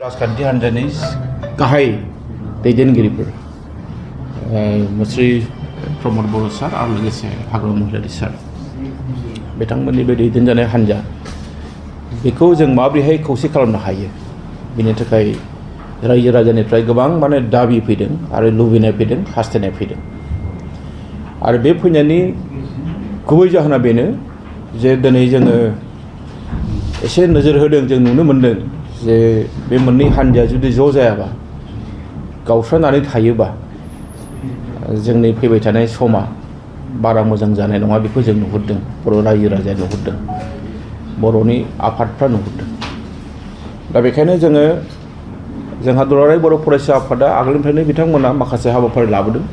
राजखान्थि हान्जानि गाहाय दैदेनगिरिफोर मुस्रि प्रमद बर' सार आरो लोगोसे हाग्रामा महिलारि सार बिथांमोननि बे दैदेनजानाय हान्जा बेखौ जों माबोरैहाय खौसे खालामनो हायो बिनि थाखाय रायजो राजानिफ्राय गोबां माने दाबि फैदों आरो लुबैनाय फैदों हास्थायनाय फैदों आरो बे फैनायनि गुबै जाहोना बेनो जे दिनै जोङो एसे नोजोर होदों जों नुनो मोन्दों जे बे मोननै हान्जाया जुदि ज' जायाबा गावस्रानानै थायोबा जोंनि फैबाय थानाय समा बारा मोजां जानाय नङा बेखौ जों नुहुरदों बर' रायजो राजाया नुहुरदों बर'नि आफादफ्रा नुहुरदों दा बेखायनो जोंहा दुलाराय बर' फरायसा आफादा आगोलनिफ्रायनो बिथांमोना माखासे हाबाफारि लाबोदों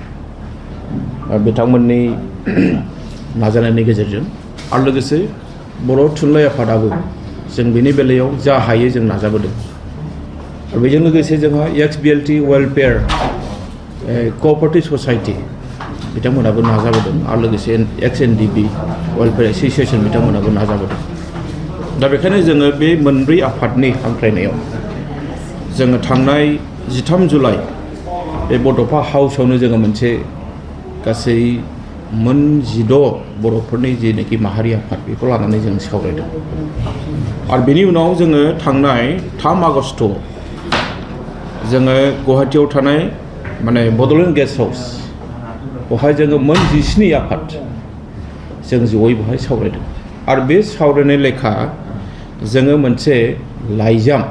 बिथांमोननि नाजानायनि गेजेरजों आरो लोगोसे बर' थुनलाइ आफादाबो जों बेनि बेलायाव जा हायो जों नाजाबोदों आरो बेजों लोगोसे जोंहा XBLT वेलफेयार क'अपारेटिभ ससाइटि बिथांमोनाबो नाजाबोदों आरो लोगोसे XNDB वेलफेयार एस'सिएशन बिथांमोनाबो नाजाबोदों दा बेखायनो जोङो बे मोनब्रै आफादनि हांख्रायनायाव जोङो थांनाय 13 जुलाइ बे बड'फा हाउसआवनो जोङो मोनसे गासै 16 बर'फोरनि जेनाखि माहारि आफाद बेखौ लानानै जों सावरायदों आरो बेनि उनाव जोङो थांनाय 3 आगस्ट'आव जोङो गुवाहाटीयाव थानाय माने बड'लेण्ड गेस्ट हाउस बेवहाय जोङो 17 आफाद जों जयै बेवहाय सावरायदों आरो बे सावरायनाय लेखा जोङो मोनसे लाइजाम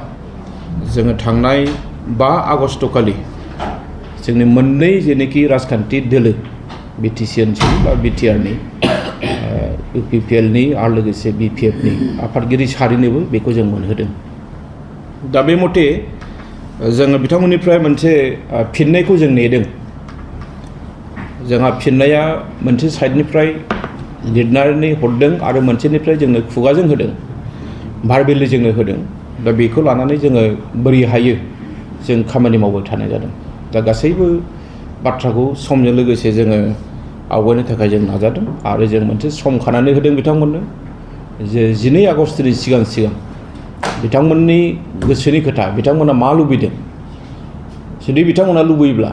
जोङो थांनाय 5 आगस्ट'खालि जोंनि मोननै जेनाखि राजखान्थि दोलो BTC ओनसोल बा BTRनि UPPLनि आरो लोगोसे BPFनि आफादगिरि सारिनोबो बेखौ जों मोनहोदों दा बे मथे जोङो बिथांमोननिफ्राय मोनसे फिननायखौ जों नेदों जोंहा फिननाया मोनसे साइडनिफ्राय लिरनानै हरदों आरो मोनसेनिफ्राय जोंनो खुगाजों होदों भार्बेलि जोंनो होदों दा बेखौ लानानै जोङो बोरै हायो जों खामानि मावबाय थानाय जादों दा गासैबो बाथ्राखौ समजों लोगोसे जोङो आवगायनो थाखाय जों नाजादों आरो जों मोनसे सम खानानै होदों बिथांमोननो जे 12 आगस्टनि सिगां बिथांमोननि गोसोनि खोथा बिथांमोना मा लुबैदों जुदि बिथांमोना लुबैयोब्ला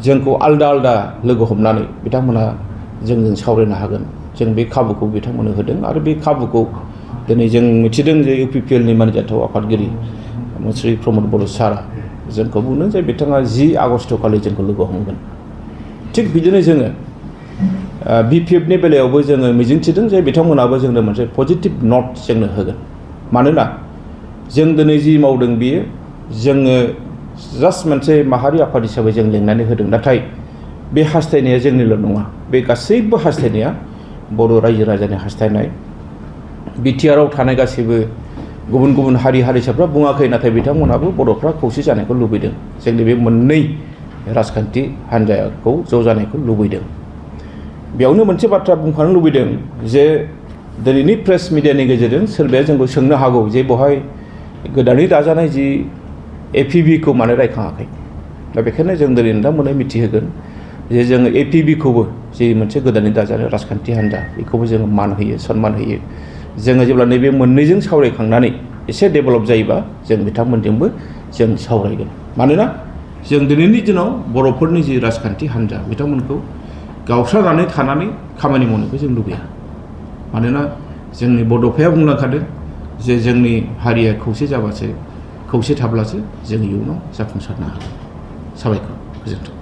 जोंखौ आलदा लोगो हमनानै बिथांमोना जोंजों सावरायनो हागोन जों बे खाबुखौ बिथांमोननो होदों आरो बे खाबुखौ दिनै जों मिथिदों जे UPPLनि मानिजाथाव आफादगिरि मुस्रि प्रमद बर' सारा जोंखौ बुंदों जे बिथाङा 10 आगस्ट'खालि जोंखौ लोगो हमगोन थिग बिदिनो जोङो BPFनि बेलायावबो जोङो मिजिंथिदों जे बिथांमोनाबो जोंनो मोनसे पजिटिभ नट जोंनो होगोन मानोना जों दिनै जि मावदों बियो जोङो जास्ट मोनसे माहारि आफाद हिसाबै जों लिंनानै होदों नाथाय बे हास्थायनाया जोंनिल' नङा बे गासैबो हास्थायनाया बर' रायजो राजानि हास्थायनाय BTRआव थानाय गासैबो गुबुन हारि हारिसाफ्रा बुङाखै नाथाय बिथांमोनाबो बर'फ्रा खौसे जानायखौ लुबैदों जोंनि बे मोननै राजखान्थि हान्जाखौ ज' जानायखौ लुबैदों बेयावनो मोनसे बाथ्रा बुंफानो लुबैदों जे दिनैनि प्रेस मिडियानि गेजेरजों सोरबाया जोंखौ सोंनो हागौ जे बेवहाय गोदानै दाजानाय जि APBखौ मानो रायखाङाखै दा बेखायनो जों दिनै नोंथांमोननो मिथिहोगोन जे जोङो APBखौबो जि मोनसे गोदानै दाजानाय राजखान्थि हान्जा बेखौबो जोङो मान होयो सन्मान होयो जोङो जेब्ला नैबे मोननैजों सावरायखांनानै एसे डेभेलप जायोबा जों बिथांमोनजोंबो जों सावरायगोन मानोना जों दिनैनि दिनाव बर'फोरनि जि राजखान्थि हान्जा बिथांमोनखौ गावस्रानानै थानानै खामानि मावनायखौ जों लुबैया मानोना जोंनि बड'फाया बुंलांखादों जे जोंनि हारिया खौसे जाबासो खौसे थाब्लासो जों इयुनाव जाफुंसारनो हागोन साबायखर गोजोन्थों